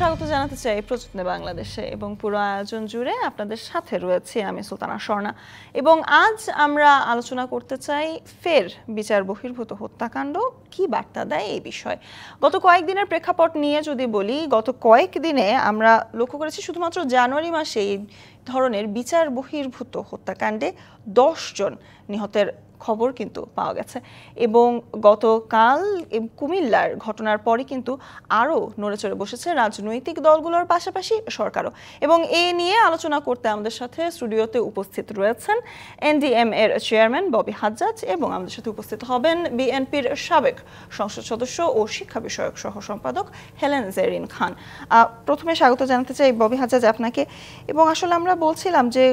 স্বাগত জানাতে চাই প্রযত্নে বাংলাদেশে এবং পুরো আয়োজন জুড়ে আপনাদের সাথে রয়েছে আমি সুলতানা স্বর্ণা। এবং আজ আমরা আলোচনা করতে চাই ফের বিচার বহির্ভূত হত্যাকাণ্ড কি বার্তা দেয় এই বিষয়। গত কয়েকদিনের প্রেক্ষাপট নিয়ে যদি বলি, গত কয়েকদিনে আমরা লক্ষ্য করেছি শুধুমাত্র জানুয়ারি মাসে এই ধরনের বিচার বহির্ভূত হত্যাকাণ্ডে 10 জন নিহতের খবর কিন্তু পাওয়া গেছে। এবং গতকাল কুমিল্লার ঘটনার পরে কিন্তু আরও নড়েচড়ে বসেছে রাজনৈতিক দলগুলোর পাশাপাশি সরকারও। এবং এ নিয়ে আলোচনা করতে আমাদের সাথে স্টুডিওতে উপস্থিত রয়েছেন এনডিএম এর চেয়ারম্যান ববি হাজ্জাজ এবং আমাদের সাথে উপস্থিত হবেন বিএনপির সাবেক সংসদ সদস্য ও শিক্ষা বিষয়ক সহ সম্পাদক হেলেন জেরিন খান। প্রথমে স্বাগত জানাতে চাই ববি হাজ্জাজ আপনাকে। এবং আসলে আমরা বলছিলাম যে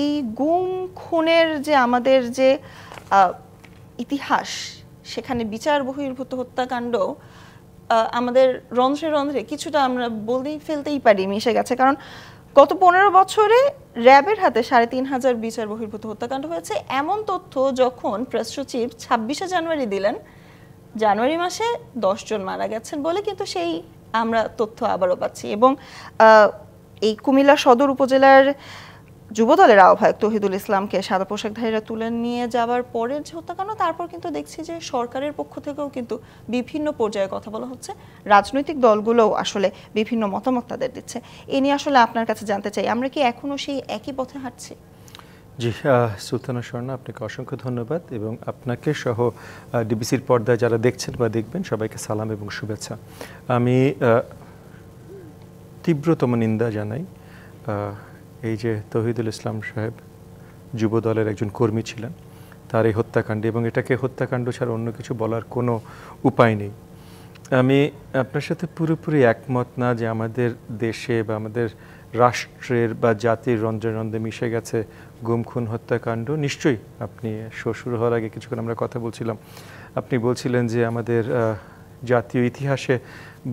এই গুম খুনের যে আমাদের যে ইতিহাস, সেখানে বিচার বহির্ভূত হত্যাকাণ্ড আমাদের রন্ধ্রে রন্ধ্রে কিছুটা আমরা বলতেই ফেলতেই পারি মিশে গেছে। কারণ গত 15 বছরে র্যাবের হাতে 3500 বিচার বহির্ভূত হত্যাকাণ্ড হয়েছে, এমন তথ্য যখন প্রেস সচিব 26শে জানুয়ারি দিলেন, জানুয়ারি মাসে 10 জন মারা গেছেন বলে কিন্তু সেই আমরা তথ্য আবারও পাচ্ছি। এবং এই কুমিল্লা সদর উপজেলার যুবদলের আহ্বায়ক তৌহিদুল ইসলামকে সাদা পোশাকধারীরা তুলে নিয়ে যাওয়ার পরের যে হত্যাকাণ্ড, তারপর কিন্তু দেখছি যে সরকারের পক্ষ থেকেও কিন্তু বিভিন্ন পর্যায়ে কথা বলা হচ্ছে, রাজনৈতিক দলগুলোও আসলে বিভিন্ন মতামত তাদের দিচ্ছে। এ নিয়ে আসলে আপনার কাছে জানতে চাই, আমরা কি এখনো সেই একই পথে হাঁটছি? জি, সুলতানা স্বর্ণা, আপনাকে অসংখ্য ধন্যবাদ এবং আপনাকে সহ ডিবিসির পর্দায় যারা দেখছেন বা দেখবেন সবাইকে সালাম এবং শুভেচ্ছা। আমি তীব্রতম নিন্দা জানাই এই যে তৌহিদুল ইসলাম সাহেব যুব দলের একজন কর্মী ছিলেন, তার এই হত্যাকাণ্ডে, এবং এটাকে হত্যাকাণ্ড ছাড়া অন্য কিছু বলার কোনো উপায় নেই। আমি আপনার সাথে পুরোপুরি একমত না যে আমাদের দেশে বা আমাদের রাষ্ট্রের বা জাতির রন্ধ্রে রন্ধ্রে মিশে গেছে গুম খুন হত্যাকাণ্ড। নিশ্চয়ই আপনি শুরু হওয়ার আগে কিছুক্ষণ আমরা কথা বলছিলাম, আপনি বলছিলেন যে আমাদের জাতীয় ইতিহাসে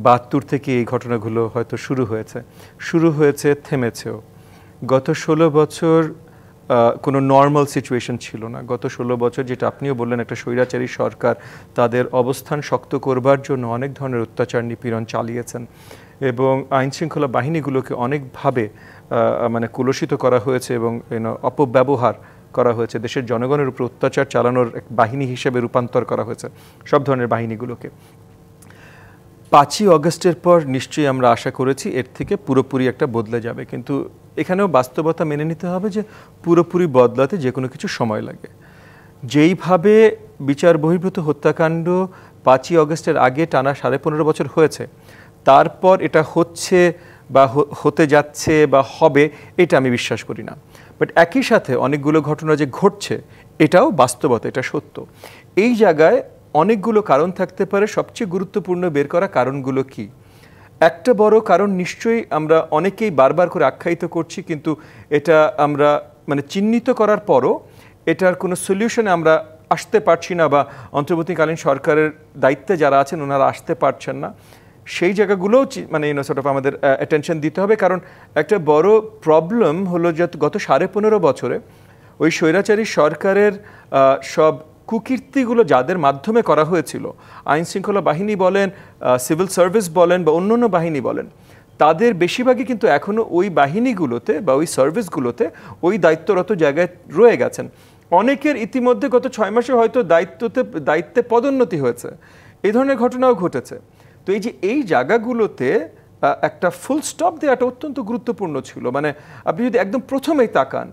72 থেকে এই ঘটনাগুলো হয়তো শুরু হয়েছে থেমেছেও। গত 16 বছর কোনো নর্মাল সিচুয়েশন ছিল না। গত 16 বছর, যেটা আপনিও বললেন, একটা স্বৈরাচারী সরকার তাদের অবস্থান শক্ত করবার জন্য অনেক ধরনের অত্যাচার নিপীড়ন চালিয়েছেন এবং আইনশৃঙ্খলা বাহিনীগুলোকে অনেকভাবে মানে কুলসিত করা হয়েছে এবং অপব্যবহার করা হয়েছে। দেশের জনগণের উপর অত্যাচার চালানোর এক বাহিনী হিসেবে রূপান্তর করা হয়েছে সব ধরনের বাহিনীগুলোকে। 5ই অগস্টের পর নিশ্চয়ই আমরা আশা করেছি এর থেকে পুরোপুরি একটা বদলে যাবে, কিন্তু এখানেও বাস্তবতা মেনে নিতে হবে যে পুরোপুরি বদলাতে যে কোনো কিছু সময় লাগে। যেইভাবে বিচার বহির্ভূত হত্যাকাণ্ড 5ই অগস্টের আগে টানা 15.5 বছর হয়েছে, তারপর এটা হচ্ছে বা হতে যাচ্ছে বা হবে, এটা আমি বিশ্বাস করি না। বাট একই সাথে অনেকগুলো ঘটনা যে ঘটছে, এটাও বাস্তবতা, এটা সত্য। এই জায়গায় অনেকগুলো কারণ থাকতে পারে। সবচেয়ে গুরুত্বপূর্ণ বের করা কারণগুলো কি। একটা বড় কারণ নিশ্চয়ই আমরা অনেকেই বারবার করে আখ্যায়িত করছি, কিন্তু এটা আমরা মানে চিহ্নিত করার পরও এটার কোনো সলিউশনে আমরা আসতে পারছি না, বা অন্তর্বর্তীকালীন সরকারের দায়িত্বে যারা আছেন ওনারা আসতে পারছেন না। সেই জায়গাগুলোও মানে আমাদের অ্যাটেনশন দিতে হবে। কারণ একটা বড় প্রবলেম হলো যে গত 15.5 বছরে ওই স্বৈরাচারী সরকারের সব কুকীর্তিগুলো যাদের মাধ্যমে করা হয়েছিল, আইন শৃঙ্খলা বাহিনী বলেন, সিভিল সার্ভিস বলেন বা অন্যান্য বাহিনী বলেন, তাদের বেশিরভাগই কিন্তু এখনও ওই বাহিনীগুলোতে বা ওই সার্ভিসগুলোতে ওই দায়িত্বরত জায়গায় রয়ে গেছেন। অনেকের ইতিমধ্যে গত 6 মাসে হয়তো দায়িত্বে পদোন্নতি হয়েছে। এই ধরনের ঘটনাও ঘটেছে। তো এই জায়গাগুলোতে একটা ফুল স্টপ দেওয়াটা অত্যন্ত গুরুত্বপূর্ণ ছিল। মানে আপনি যদি একদম প্রথমেই তাকান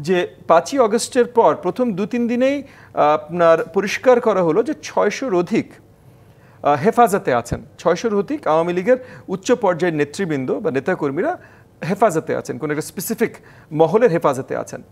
যে 5ই অগস্টের পর প্রথম 2-3 দিনেই আপনার পরিষ্কার করা হলো যে 600-র অধিক হেফাজতে আছেন। 600-র অধিক আওয়ামী লীগের উচ্চ পর্যায়ের নেতৃবৃন্দ বা নেতাকর্মীরা হেফাজতে আছেন, কোনো একটা স্পেসিফিক মহলের হেফাজতে আছেন।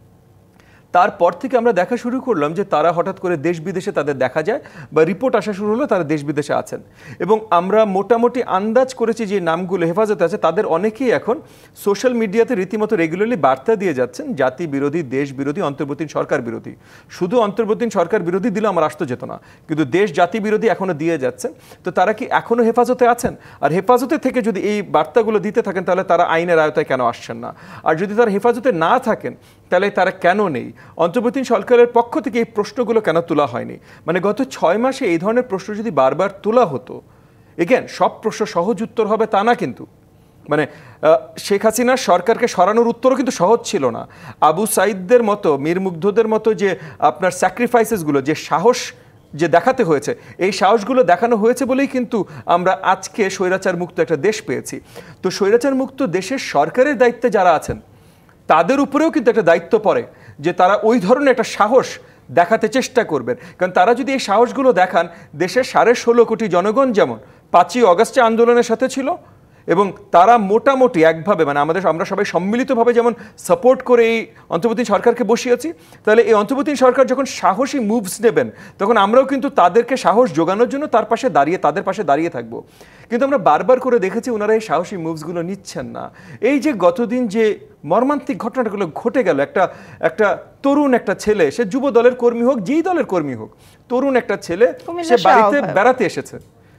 তারপর থেকে আমরা দেখা শুরু করলাম যে তারা হঠাৎ করে দেশ বিদেশে তাদের দেখা যায় বা রিপোর্ট আসা শুরু হলো তারা দেশ বিদেশে আছেন। এবং আমরা মোটামুটি আন্দাজ করেছি যে নামগুলো হেফাজতে আছে তাদের অনেকেই এখন সোশ্যাল মিডিয়াতে রীতিমতো রেগুলারলি বার্তা দিয়ে যাচ্ছেন জাতি বিরোধী, দেশ বিরোধী, অন্তর্বর্তীন সরকার বিরোধী। শুধু অন্তর্বর্তীন সরকার বিরোধী দিলে আমার আসতে যেত না, কিন্তু দেশ জাতি বিরোধী এখনও দিয়ে যাচ্ছেন। তো তারা কি এখনও হেফাজতে আছেন? আর হেফাজতে থেকে যদি এই বার্তাগুলো দিতে থাকেন তাহলে তারা আইনের আয়তায় কেন আসছেন না? আর যদি তারা হেফাজতে না থাকেন তাহলে তারা কেন নেই? অন্তর্বর্তী সরকারের পক্ষ থেকে এই প্রশ্নগুলো কেন তোলা হয়নি? মানে গত 6 মাসে এই ধরনের প্রশ্ন যদি বারবার তোলা হতো, এগেন সব প্রশ্ন সহজ উত্তর হবে তা না, কিন্তু মানে শেখ হাসিনার সরকারকে সরানোর উত্তরও কিন্তু সহজ ছিল না। আবু সাইদদের মতো, মীর মুগ্ধদের মতো যে আপনার স্যাক্রিফাইসেসগুলো, যে সাহস যে দেখাতে হয়েছে, এই সাহসগুলো দেখানো হয়েছে বলেই কিন্তু আমরা আজকে স্বৈরাচার মুক্ত একটা দেশ পেয়েছি। তো স্বৈরাচার মুক্ত দেশের সরকারের দায়িত্বে যারা আছেন তাদের উপরেও কিন্তু একটা দায়িত্ব পড়ে যে তারা ওই ধরনের একটা সাহস দেখাতে চেষ্টা করবেন। কারণ তারা যদি এই সাহসগুলো দেখান, দেশের 16.5 কোটি জনগণ যেমন 5ই অগাস্টে আন্দোলনের সাথে ছিল এবং তারা মোটামুটি একভাবে, মানে আমরা সবাই সম্মিলিতভাবে যেমন সাপোর্ট করে এই অন্তর্বর্তীকালীন সরকারকে বসিয়েছি, তাহলে এই অন্তর্বর্তীকালীন সরকার যখন সাহসী মুভস নেবেন তখন আমরাও কিন্তু তাদেরকে সাহস যোগানোর জন্য তাদের পাশে দাঁড়িয়ে থাকবো। কিন্তু আমরা বারবার করে দেখেছি ওনারা এই সাহসী মুভসগুলো নিচ্ছেন না। এই যে গতদিন যে মর্মান্তিক ঘটনাগুলো ঘটে গেল, একটা তরুণ একটা ছেলে, সে যুব দলের কর্মী হোক, যেই দলের কর্মী হোক, তরুণ একটা ছেলে, সে বাড়িতে বেড়াতে এসেছে,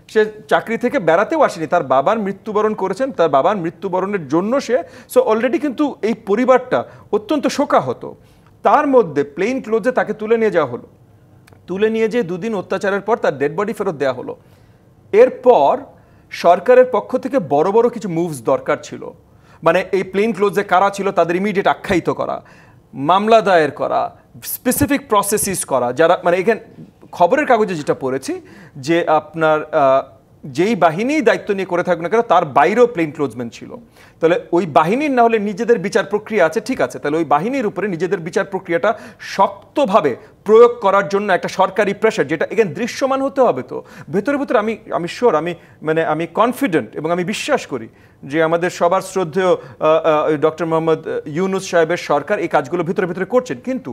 সে চাকরি থেকে বেড়াতেও আসেনি, তার বাবার মৃত্যুবরণ করেছেন, তার বাবার মৃত্যুবরণের জন্য সো অলরেডি কিন্তু এই পরিবারটা অত্যন্ত শোকাহত। তার মধ্যে প্লেন ক্লোজে তাকে তুলে নিয়ে যাওয়া হলো, তুলে নিয়ে যেয়ে 2 দিন অত্যাচারের পর তার ডেড বডি ফেরত দেওয়া হলো। এরপর সরকারের পক্ষ থেকে বড় বড় কিছু মুভস দরকার ছিল, মানে এই প্লেন ক্লোজে কারা ছিল তাদের ইমিডিয়েট আখ্যায়িত করা, মামলা দায়ের করা, স্পেসিফিক প্রসেসিস করা, যারা মানে এখানে খবরের কাগজে যেটা পড়েছি যে আপনার যেই বাহিনী দায়িত্ব নিয়ে করে থাকুক না কেন তার বাইরেও প্লেন ক্লোজমেন ছিল। তাহলে ওই বাহিনীর না হলে নিজেদের বিচার প্রক্রিয়া আছে, ঠিক আছে, তাহলে ওই বাহিনীর উপরে নিজেদের বিচার প্রক্রিয়াটা শক্তভাবে প্রয়োগ করার জন্য একটা সরকারি প্রেশার, যেটা এখানে দৃশ্যমান হতে হবে। তো ভেতরে ভেতরে আমি শিওর, আমি কনফিডেন্ট এবং আমি বিশ্বাস করি যে আমাদের সবার শ্রদ্ধেয় ডক্টর মোহাম্মদ ইউনুস সাহেবের সরকার এই কাজগুলো ভিতরে ভিতরে করছেন। কিন্তু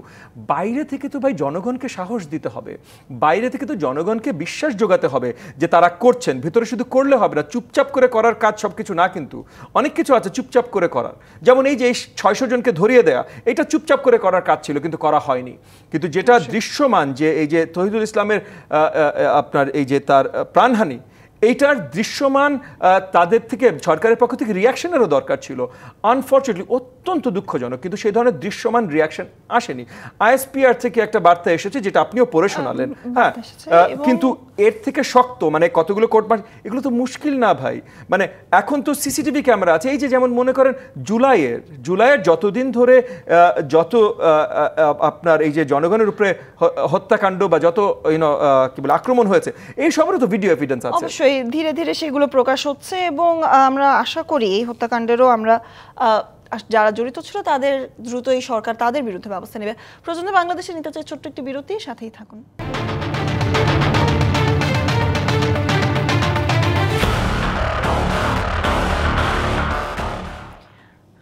বাইরে থেকে তো ভাই জনগণকে সাহস দিতে হবে, বাইরে থেকে তো জনগণকে বিশ্বাস যোগাতে হবে যে তারা করছেন। ভিতরে শুধু করলে হবে না, চুপচাপ করে করার কাজ সব কিছু না, কিন্তু অনেক কিছু আছে চুপচাপ করে করার। যেমন এই যে 600 জনকে ধরিয়ে দেয়া, এটা চুপচাপ করে করার কাজ ছিল, কিন্তু করা হয়নি। কিন্তু যেটা দৃশ্যমান, যে এই যে তৌহিদুল ইসলামের আপনার এই যে তার প্রাণহানি, এইটার দৃশ্যমান তাদের থেকে সরকারের পক্ষ থেকে রিয়াকশনেরও দরকার ছিল। আনফর্চুনেটলি অত্যন্ত দুঃখজনক, কিন্তু সেই ধরনের দৃশ্যমান রিয়াকশন আসেনি। আইএসপিআর থেকে একটা বার্তা এসেছে যেটা আপনিও পড়ে শোনালেন, হ্যাঁ, কিন্তু এর থেকে শক্ত, মানে কতগুলো কোর্ট মার্চ, এগুলো তো মুশকিল না ভাই। মানে এখন তো সিসিটিভি ক্যামেরা আছে, এই যে যেমন মনে করেন জুলাইয়ের যতদিন ধরে যত আপনার এই যে জনগণের উপরে হত্যাকাণ্ড বা যত কি বলে আক্রমণ হয়েছে, এই সবেরও তো ভিডিও এভিডেন্স আছে। অবশ্যই ধীরে ধীরে সেগুলো প্রকাশ হচ্ছে এবং আমরা আশা করি এই হত্যাকাণ্ডেরও আমরা যারা জড়িত ছিল তাদের দ্রুত এই সরকার তাদের বিরুদ্ধে ব্যবস্থা নেবে। প্রয়োজনে বাংলাদেশে নিতে চাই ছোট্ট একটি বিরতি, সাথেই থাকুন।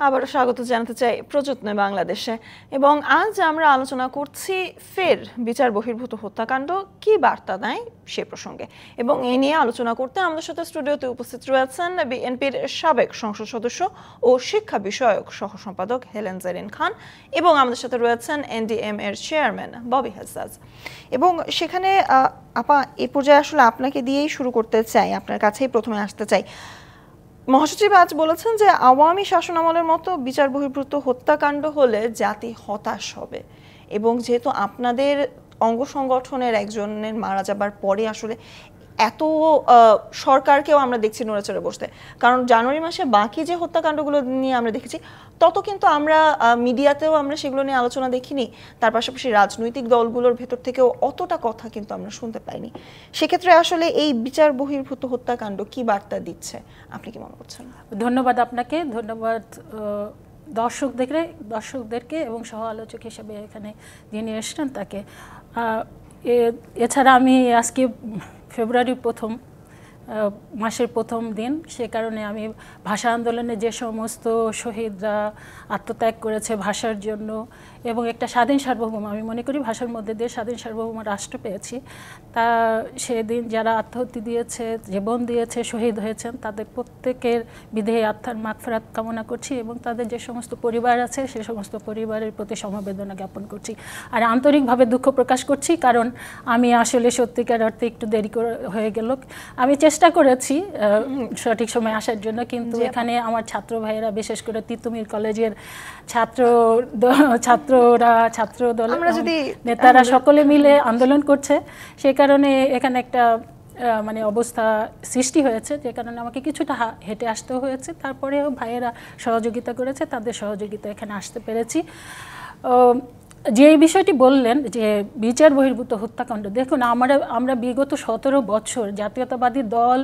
আবারও স্বাগত জানাতে চাই প্রযত্নে বাংলাদেশে, এবং আজ আমরা আলোচনা করছি ফের বিচার বহির্ভূত হত্যাকাণ্ড কি বার্তা দেয় সে প্রসঙ্গে। এবং এই নিয়ে আলোচনা করতে আমাদের সাথে স্টুডিওতে উপস্থিত রয়েছেন বিএনপির সাবেক সংসদ সদস্য ও শিক্ষা বিষয়ক সহ সম্পাদক হেলেন জেরিন খান, এবং আমাদের সাথে রয়েছেন এনডিএম এর চেয়ারম্যান ববি হাজ্জাজ। এবং সেখানে আপা, এ পর্যায়ে আসলে আপনাকে দিয়েই শুরু করতে চাই, আপনার কাছেই প্রথমে আসতে চাই। মহাসচিব আজ বলেছেন যে আওয়ামী শাসনামলের মতো বিচার বহির্ভূত হত্যাকাণ্ড হলে জাতি হতাশ হবে, এবং যেহেতু আপনাদের অঙ্গ সংগঠনের একজনের মারা যাবার পরে আসলে এত সরকারকেও আমরা দেখছি নড়েচড়ে বসতে, কারণ জানুয়ারি মাসে বাকি যে হত্যাকাণ্ডগুলো নিয়ে আমরা দেখেছি তত কিন্তু আমরা মিডিয়াতেও আমরা সেগুলো নিয়ে আলোচনা দেখিনি, তার পাশাপাশি রাজনৈতিক দলগুলোর ভেতর থেকেও অতটা কথা কিন্তু আমরা শুনতে পাইনি। সেক্ষেত্রে আসলে এই বিচার বহির্ভূত হত্যাকাণ্ড কি বার্তা দিচ্ছে, আপনি কি মনে করছেন? ধন্যবাদ আপনাকে, ধন্যবাদ দর্শকদেরকে এবং সহ আলোচক হিসেবে এখানে যিনি এসেছেন তাকে। এছাড়া আমি আজকে ফেব্রুয়ারি মাসের প্রথম দিন, সে কারণে আমি ভাষা আন্দোলনে যে সমস্ত শহীদরা আত্মত্যাগ করেছে ভাষার জন্য এবং একটা স্বাধীন সার্বভৌম, আমি মনে করি ভাষার মধ্যে দিয়ে স্বাধীন সার্বভৌম রাষ্ট্র পেয়েছি, তা সেদিন যারা আত্মাহুতি দিয়েছে, জীবন দিয়েছে, শহীদ হয়েছেন, তাদের প্রত্যেকের বিদেহী আত্মার মাগফিরাত কামনা করছি এবং তাদের যে সমস্ত পরিবার আছে সে সমস্ত পরিবারের প্রতি সমবেদনা জ্ঞাপন করছি। আর আন্তরিকভাবে দুঃখ প্রকাশ করছি, কারণ আমি আসলে সত্যিকার অর্থে একটু দেরি হয়ে গেল। আমি চেষ্টা করেছি সঠিক সময় আসার জন্য, কিন্তু এখানে আমার ছাত্র ভাইয়েরা, বিশেষ করে তিতুমির কলেজের ছাত্র দল নেতারা সকলে মিলে আন্দোলন করছে, সে কারণে এখানে একটা মানে অবস্থা সৃষ্টি হয়েছে, যে কারণে আমাকে কিছুটা হেঁটে আসতেও হয়েছে। তারপরেও ভাইয়েরা সহযোগিতা করেছে, তাদের সহযোগিতা এখানে আসতে পেরেছি। যে এই বিষয়টি বললেন যে বিচার বহির্ভূত হত্যাকাণ্ড, দেখুন আমরা বিগত 17 বছর জাতীয়তাবাদী দল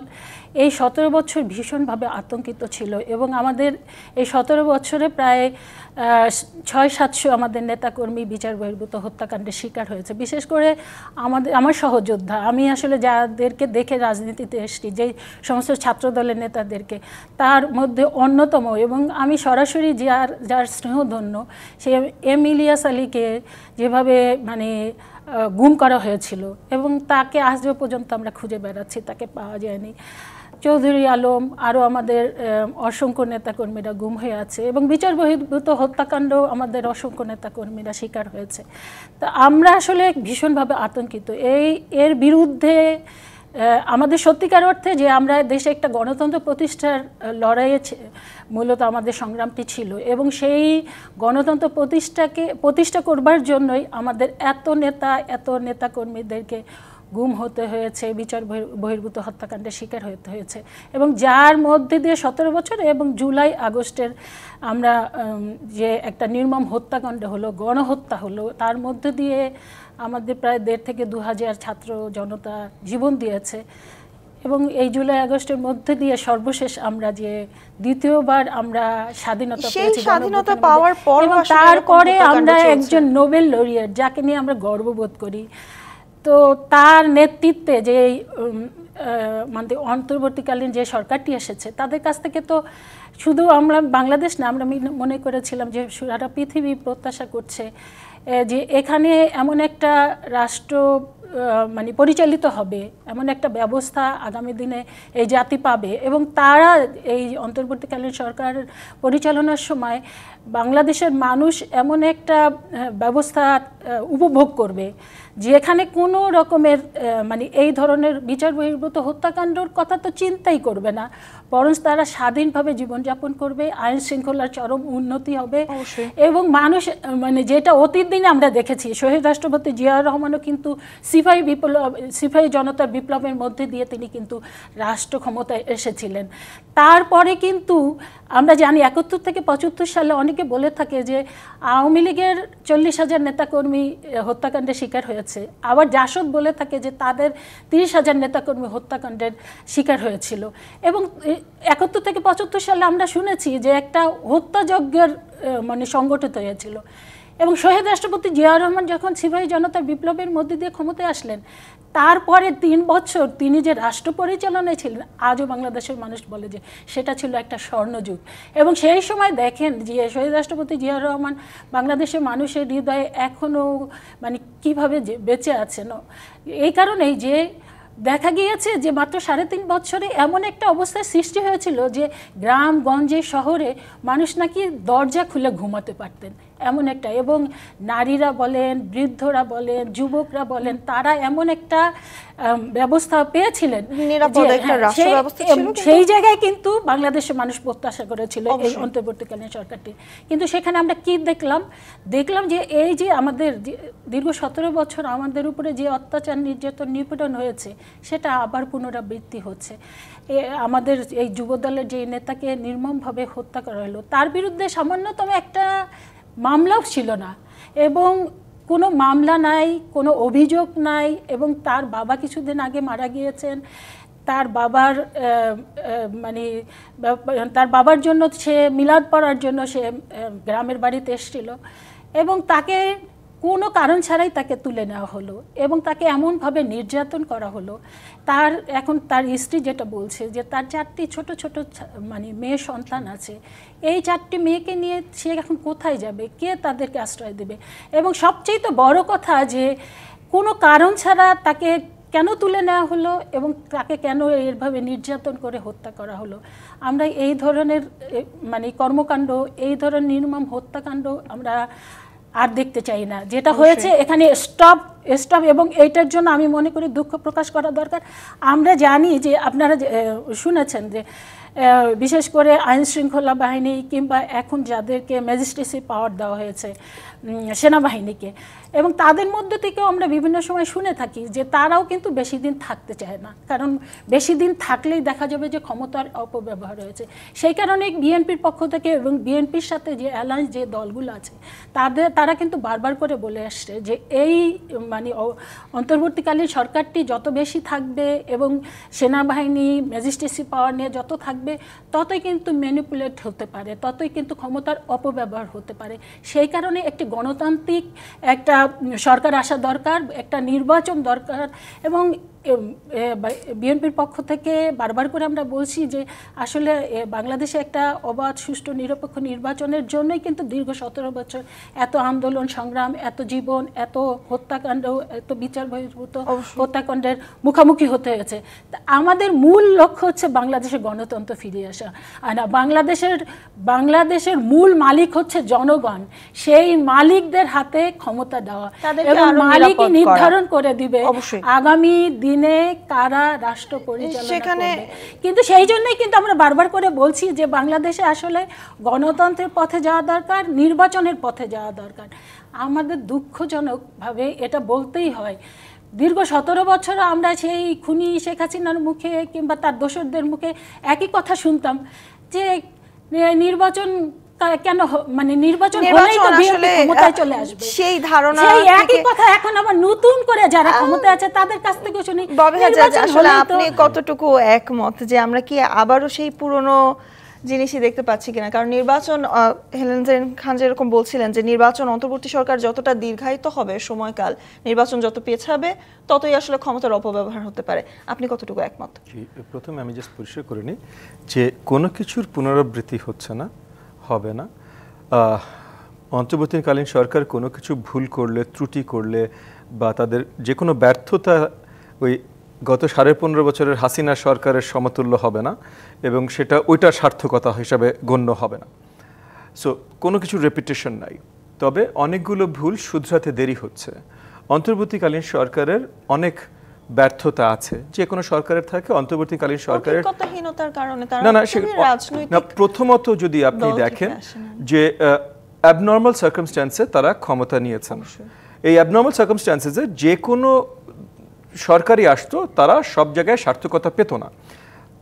এই 17 বছর ভীষণভাবে আতঙ্কিত ছিল, এবং আমাদের এই 17 বছরে প্রায় 600-700 আমাদের নেতাকর্মী বিচার বহির্ভূত হত্যাকাণ্ডের শিকার হয়েছে। বিশেষ করে আমার সহযোদ্ধা, আমি আসলে যাদেরকে দেখে রাজনীতিতে এসেছি, যে সমস্ত ছাত্র দলের নেতাদেরকে, তার মধ্যে অন্যতম, এবং আমি সরাসরি যার স্নেহধন্য সে এম ইলিয়াস আলীকে যেভাবে মানে গুম করা হয়েছিল, এবং তাকে আজও পর্যন্ত আমরা খুঁজে বেড়াচ্ছি, তাকে পাওয়া যায়নি। চৌধুরী আলম, আরও আমাদের অসংখ্য নেতাকর্মীরা গুম হয়ে আছে, এবং বিচার বহির্ভূত হত্যাকাণ্ড আমাদের অসংখ্য নেতাকর্মীরা শিকার হয়েছে। তা আমরা আসলে ভীষণভাবে আতঙ্কিত এর বিরুদ্ধে। আমাদের সত্যিকার অর্থে যে আমরা দেশে একটা গণতন্ত্র প্রতিষ্ঠার লড়াইয়ে মূলত আমাদের সংগ্রামটি ছিল, এবং সেই গণতন্ত্র প্রতিষ্ঠা করবার জন্যই আমাদের এত নেতাকর্মীদেরকে গুম হতে হয়েছে, বিচার বহির্ভূত হত্যাকাণ্ডের শিকার হতে হয়েছে, এবং যার মধ্যে দিয়ে 17 বছর এবং জুলাই আগস্টের আমরা যে একটা নির্মম হত্যাকাণ্ড হলো, গণহত্যা হলো, তার মধ্যে দিয়ে আমাদের প্রায় 1,500 থেকে 2,000 ছাত্র জনতা জীবন দিয়েছে। এবং এই জুলাই আগস্টের মধ্যে দিয়ে সর্বশেষ আমরা যে দ্বিতীয়বার আমরা স্বাধীনতা পেয়েছি, স্বাধীনতা পাওয়ার পর তারপরে আমরা একজন নোবেল লরিয়েট, যাকে নিয়ে আমরা গর্ববোধ করি, তো তার নেতৃত্বে যে মানে অন্তর্বর্তীকালীন যে সরকারটি এসেছে, তাদের কাছ থেকে তো শুধু আমরা বাংলাদেশ না, আমরা মনে করেছিলাম যে সারা পৃথিবী প্রত্যাশা করছে যে এখানে এমন একটা রাষ্ট্র মানে পরিচালিত হবে, এমন একটা ব্যবস্থা আগামী দিনে এই জাতি পাবে, এবং তারা এই অন্তর্বর্তীকালীন সরকার পরিচালনার সময় বাংলাদেশের মানুষ এমন একটা ব্যবস্থা উপভোগ করবে যেখানে কোনো রকমের মানে এই ধরনের বিচার বহির্ভূত হত্যাকাণ্ডর কথা তো চিন্তাই করবে না, বরং তারা স্বাধীনভাবে জীবনযাপন করবে, আইন শৃঙ্খলার চরম উন্নতি হবে, এবং মানুষ মানে যেটা অতীত দিনে আমরা দেখেছি, শহীদ রাষ্ট্রপতি জিয়াউর রহমানও কিন্তু সিপাহী জনতার বিপ্লবের মধ্যে দিয়ে তিনি কিন্তু রাষ্ট্র ক্ষমতায় এসেছিলেন। তারপরে কিন্তু আমরা জানি 71 থেকে 75 সালে অনেকে বলে থাকে যে আওয়ামী লীগের 40,000 নেতাকর্মী হত্যাকাণ্ডের শিকার হয়েছে, আবার জাসদ বলে থাকে যে তাদের 30,000 নেতাকর্মী হত্যাকাণ্ডের শিকার হয়েছিল। এবং 71 থেকে 75 সালে আমরা শুনেছি যে একটা হত্যাযজ্ঞের মানে সংগঠিত হয়েছিল, এবং শহীদ রাষ্ট্রপতি জিয়াউর রহমান যখন সিপাহী জনতার বিপ্লবের মধ্যে দিয়ে ক্ষমতায় আসলেন, তারপরে 3 বছর তিনি যে রাষ্ট্র পরিচালনায় ছিলেন, আজও বাংলাদেশের মানুষ বলে যে সেটা ছিল একটা স্বর্ণযুগ। এবং সেই সময় দেখেন যে শহীদ রাষ্ট্রপতি জিয়াউর রহমান বাংলাদেশের মানুষের হৃদয়ে এখনও মানে কীভাবে বেঁচে আছেন, এই কারণেই যে দেখা গিয়েছে যে মাত্র 3.5 বছরে এমন একটা অবস্থার সৃষ্টি হয়েছিল যে গ্রামগঞ্জে শহরে মানুষ নাকি দরজা খুলে ঘুমাতে পারতেন, এমন একটা, এবং নারীরা বলেন, বৃদ্ধরা বলেন, যুবকরা বলেন, তারা এমন একটা ব্যবস্থা পেয়েছিলেন, সেই জায়গায় কিন্তু বাংলাদেশের মানুষ প্রত্যাশা করেছিল এই অন্তর্বর্তীকালীন সরকারটি। কিন্তু সেখানে আমরা কি দেখলাম যে এই যে আমাদের দীর্ঘ 17 বছর আমাদের উপরে যে অত্যাচার, নির্যাতন, নিপীড়ন হয়েছে, সেটা আবার পুনরাবৃত্তি হচ্ছে। আমাদের এই যুবদলের যে নেতাকে নির্মমভাবে হত্যা করা হলো, তার বিরুদ্ধে সামান্যতম একটা মামলাও ছিল না, এবং কোনো মামলা নাই, কোনো অভিযোগ নাই, এবং তার বাবা কিছুদিন আগে মারা গিয়েছেন। তার বাবার জন্য সে মিলাদ পড়ার জন্য সে গ্রামের বাড়িতে এসেছিল, এবং তাকে কোনো কারণ ছাড়াই তাকে তুলে নেওয়া হলো, এবং তাকে এমনভাবে নির্যাতন করা হলো। এখন তার স্ত্রী যেটা বলছে যে তার 4টি ছোট ছোট মানে মেয়ে সন্তান আছে, এই 4টি মেয়েকে নিয়ে সে এখন কোথায় যাবে, কে তাদেরকে আশ্রয় দেবে? এবং সবচেয়ে তো বড় কথা যে কোনো কারণ ছাড়া তাকে কেন তুলে নেওয়া হলো, এবং তাকে কেন এভাবে নির্যাতন করে হত্যা করা হলো? আমরা এই ধরনের মানে কর্মকাণ্ড, এই ধরনের নির্মম হত্যাকাণ্ড আমরা আর দেখতে চাই না। যেটা হয়েছে এখানে স্টপ স্টাফ, এবং এইটার জন্য আমি মনে করি দুঃখ প্রকাশ করা দরকার। আমরা জানি যে আপনারা শুনেছেন যে বিশেষ করে আইন শৃঙ্খলা বাহিনী কিংবা এখন যাদেরকে ম্যাজিস্ট্রেসি পাওয়ার দেওয়া হয়েছে সেনাবাহিনীকে, এবং তাদের মধ্যে থেকেও আমরা বিভিন্ন সময় শুনে থাকি যে তারাও কিন্তু বেশি দিন থাকতে চায় না, কারণ বেশি দিন থাকলেই দেখা যাবে যে ক্ষমতার অপব্যবহার হয়েছে। সেই কারণে বিএনপির পক্ষ থেকে এবং বিএনপির সাথে যে অ্যালায়েন্স যে দলগুলো আছে তারা কিন্তু বারবার করে বলে আসছে যে এই মানে অন্তর্বর্তীকালীন সরকারটি যত বেশি থাকবে এবং সেনাবাহিনী ম্যাজিস্ট্রেসি পাওয়ার নিয়ে যত থাকবে ততই কিন্তু ম্যানিপুলেট হতে পারে, ততই কিন্তু ক্ষমতার অপব্যবহার হতে পারে। সেই কারণে একটি গণতান্ত্রিক একটা সরকার আসা দরকার, একটা নির্বাচন দরকার। এবং বিএনপির পক্ষ থেকে বারবার করে আমরা বলছি যে আসলে বাংলাদেশে একটা অবাধ সুষ্ঠু নিরপেক্ষ নির্বাচনের জন্যই কিন্তু দীর্ঘ 17 বছর এত আন্দোলন সংগ্রাম, এত জীবন, এত হত্যাকাণ্ড, এত বিচার বহির্ভূত হত্যাকাণ্ডের মুখোমুখি হতে হয়েছে। আমাদের মূল লক্ষ্য হচ্ছে বাংলাদেশের গণতন্ত্র ফিরে আসা। আর বাংলাদেশের মূল মালিক হচ্ছে জনগণ, সেই মালিকদের হাতে ক্ষমতা দেওয়া এবং মালিকই নির্ধারণ করে দিবে আগামী দিনে কারা রাষ্ট্র পরিচালনা করবে। কিন্তু সেই জন্যই কিন্তু আমরা বারবার করে বলছি যে বাংলাদেশে আসলে গণতন্ত্রের পথে যাওয়া দরকার, নির্বাচনের পথে যাওয়া দরকার। আমাদের দুঃখজনকভাবে এটা বলতেই হয়, দীর্ঘ 17 বছর আমরা সেই খুনি শেখ হাসিনার মুখে কিংবা তার দোসরদের মুখে একই কথা শুনতাম যে নির্বাচন কেন, মানে নির্বাচন হলেই তো বিএনপি ক্ষমতায় চলে আসবে, সেই ধারণা, সেই একই কথা এখন আবার নতুন করে যারা ক্ষমতায় আছে তাদের কাছ থেকে শুনি। আসলে আপনি কতটুকু একমত যে আমরা কি আবারও সেই পুরনো জিনিসই দেখতে পাচ্ছি কিনা? কারণ নির্বাচন, হেলেন জেন খান যেরকম বলছিলেন যে নির্বাচন অন্তর্বর্তী সরকার যতটা দীর্ঘায়িত হবে সময়কাল, নির্বাচন যত পেছাবে ততই আসলে ক্ষমতার অপব্যবহার হতে পারে। আপনি কতটুকু একমত? প্রথমে আমি জাস্ট পরিষ্কার করে নিই যে কোনো কিছুর পুনরাবৃত্তি হচ্ছে না, হবে না। অন্তর্বর্তীকালীন সরকার কোনো কিছু ভুল করলে, ত্রুটি করলে বা তাদের যে কোনো ব্যর্থতা ওই গত 15.5 বছরের হাসিনা সরকারের সমতুল্য হবে না এবং সেটা ওইটার সার্থকতা হিসাবে গণ্য হবে না। সো কোনো কিছুর রেপিটেশন নাই, তবে অনেকগুলো ভুল শুধরাতে দেরি হচ্ছে। অন্তর্বর্তীকালীন সরকারের অনেক ব্যর্থতা আছে, যে কোনো সরকারের থাকে। অন্তর্বর্তীকালীন সরকারের না, প্রথমত যদি আপনি দেখেন যে অ্যাবনর্মাল সার্কামস্ট্যান্সে তারা ক্ষমতা নিয়েছেন। এই অ্যাবনর্মাল সার্কামস্ট্যান্সেসে যে কোনো সরকারই আসতো তারা সব জায়গায় সার্থকতা পেত না।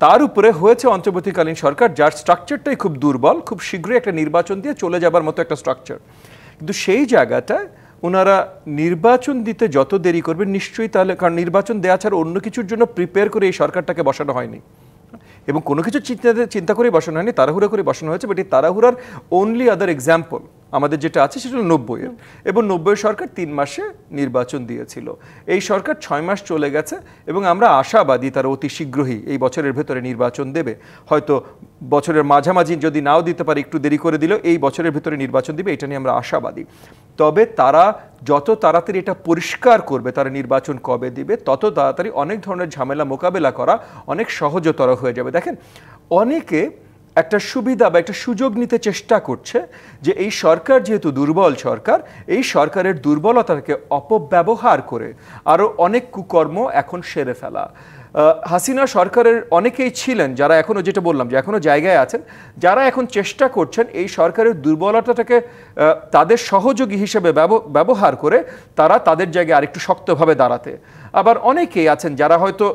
তার উপরে হয়েছে অন্তর্বর্তীকালীন সরকার যার স্ট্রাকচারটাই খুব দুর্বল, খুব শীঘ্রই একটা নির্বাচন দিয়ে চলে যাবার মতো একটা স্ট্রাকচার। কিন্তু সেই জায়গাটায় ওনারা নির্বাচন দিতে যত দেরি করবে নিশ্চয়ই, তাহলে কারণ নির্বাচন দেওয়া ছাড়া অন্য কিছুর জন্য প্রিপেয়ার করে এই সরকারটাকে বসানো হয়নি এবং কোনো কিছু চিন্তা করে বসানো হয়নি, তাড়াহুড়া করে বসানো হয়েছে। বাট এই তাড়াহুড়ার অনলি আদার এক্সাম্পল আমাদের যেটা আছে সেটা হলো 90-এর, এবং 90-এর সরকার 3 মাসে নির্বাচন দিয়েছিল। এই সরকার 6 মাস চলে গেছে এবং আমরা আশাবাদী তারা অতি শীঘ্রই এই বছরের ভেতরে নির্বাচন দেবে। হয়তো বছরের মাঝামাঝি যদি নাও দিতে পারে, একটু দেরি করে দিলেও এই বছরের ভেতরে নির্বাচন দিবে, এটা নিয়ে আমরা আশাবাদী। তবে তারা যত তাড়াতাড়ি এটা পরিষ্কার করবে তারা নির্বাচন কবে দিবে, তত তাড়াতাড়ি অনেক ধরনের ঝামেলা মোকাবেলা করা অনেক সহজতর হয়ে যাবে। দেখেন, অনেকে একটা সুবিধা বা একটা সুযোগ নিতে চেষ্টা করছে যে এই সরকার যেহেতু দুর্বল সরকার, এই সরকারের দুর্বলতাকে অপব্যবহার করে আরও অনেক কুকর্ম এখন সেরে ফেলা। হাসিনা সরকারের অনেকেই ছিলেন যারা এখনও, যেটা বললাম যে এখনও জায়গায় আছেন, যারা এখন চেষ্টা করছেন এই সরকারের দুর্বলতাটাকে তাদের সহযোগী হিসেবে ব্যবহার করে তারা তাদের জায়গায় আরেকটু শক্তভাবে দাঁড়াতে। আবার অনেকেই আছেন যারা হয়তো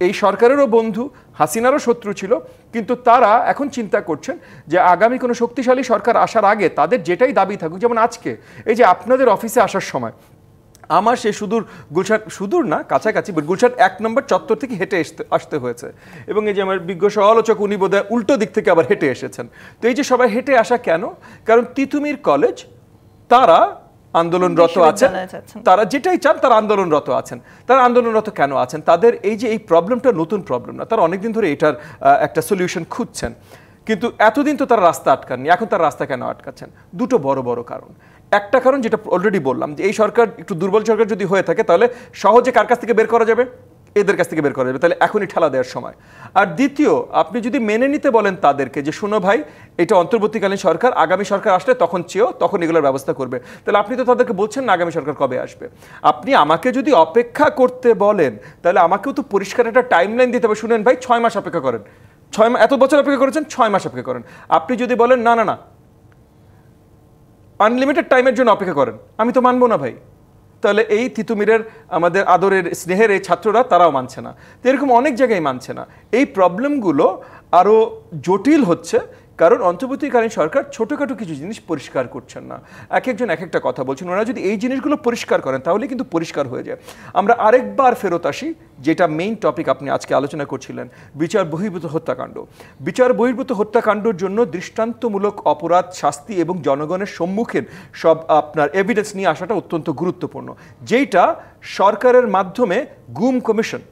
এই সরকারেরও বন্ধু, হাসিনারও শত্রু ছিল, কিন্তু তারা এখন চিন্তা করছেন যে আগামী কোনো শক্তিশালী সরকার আসার আগে তাদের যেটাই দাবি থাকুক, যেমন আজকে এই যে আপনাদের অফিসে আসার সময় আমার সে সুদূর না, কাছাকাছি গুলশান 1 নম্বর চত্বর থেকে হেঁটে আসতে হয়েছে, এবং এই যে আমার বিজ্ঞ সমালোচক উনি বোধহয় উল্টো দিক থেকে আবার হেঁটে এসেছেন। তো এই যে সবাই হেঁটে আসা কেন? কারণ তিতুমির কলেজ তারা আন্দোলনরত আছেন, তারা যেটাই চান তারা আন্দোলনরত আছেন। তারা আন্দোলনরত কেন আছেন? তাদের এই যে এই প্রবলেমটা নতুন প্রবলেম না, তারা অনেকদিন ধরে এটার একটা সলিউশন খুঁজছেন, কিন্তু এতদিন তো তারা রাস্তা আটকাননি। এখন তারা রাস্তা কেন আটকাচ্ছেন? দুটো বড় বড় কারণ। একটা কারণ যেটা অলরেডি বললাম, যে এই সরকার একটু দুর্বল সরকার যদি হয়ে থাকে তাহলে সহজে কার কাছ থেকে বের করা যাবে? এদের কাছ থেকে বের করা যাবে, তাহলে এখনই ঠেলা দেওয়ার সময়। আর দ্বিতীয়, আপনি যদি মেনে নিতে বলেন তাদেরকে যে শোনো ভাই এটা অন্তর্বর্তীকালীন সরকার, আগামী সরকার আসলে তখন চেয়েও তখন এগুলোর ব্যবস্থা করবে, তাহলে আপনি তো তাদেরকে বলছেন না আগামী সরকার কবে আসবে। আপনি আমাকে যদি অপেক্ষা করতে বলেন তাহলে আমাকেও তো পরিষ্কার একটা টাইমলাইন দিতে হবে, শুনেন ভাই 6 মাস অপেক্ষা করেন, 6 মাস, এত বছর অপেক্ষা করেছেন, 6 মাস অপেক্ষা করেন। আপনি যদি বলেন না না না আনলিমিটেড টাইমের জন্য অপেক্ষা করেন, আমি তো মানবো না ভাই। তাহলে এই তিতুমিরের আমাদের আদরের স্নেহের এই ছাত্ররা তারাও মানছে না, তো এরকম অনেক জায়গায় মানছে না। এই প্রবলেমগুলো আরও জটিল হচ্ছে কারণ অন্তর্বর্তীকালীন সরকার ছোটোখাটো কিছু জিনিস পরিষ্কার করছেন না, এক একজন এক একটা কথা বলছেন। ওনারা যদি এই জিনিসগুলো পরিষ্কার করেন তাহলে কিন্তু পরিষ্কার হয়ে যায়। আমরা আরেকবার ফেরত আসি, যেটা মেইন টপিক আপনি আজকে আলোচনা করছিলেন, বিচার বহির্ভূত হত্যাকাণ্ড। বিচার বহির্ভূত হত্যাকাণ্ডের জন্য দৃষ্টান্তমূলক অপরাধ শাস্তি এবং জনগণের সম্মুখীন সব আপনার এভিডেন্স নিয়ে আসাটা অত্যন্ত গুরুত্বপূর্ণ, যেটা সরকারের মাধ্যমে গুম কমিশন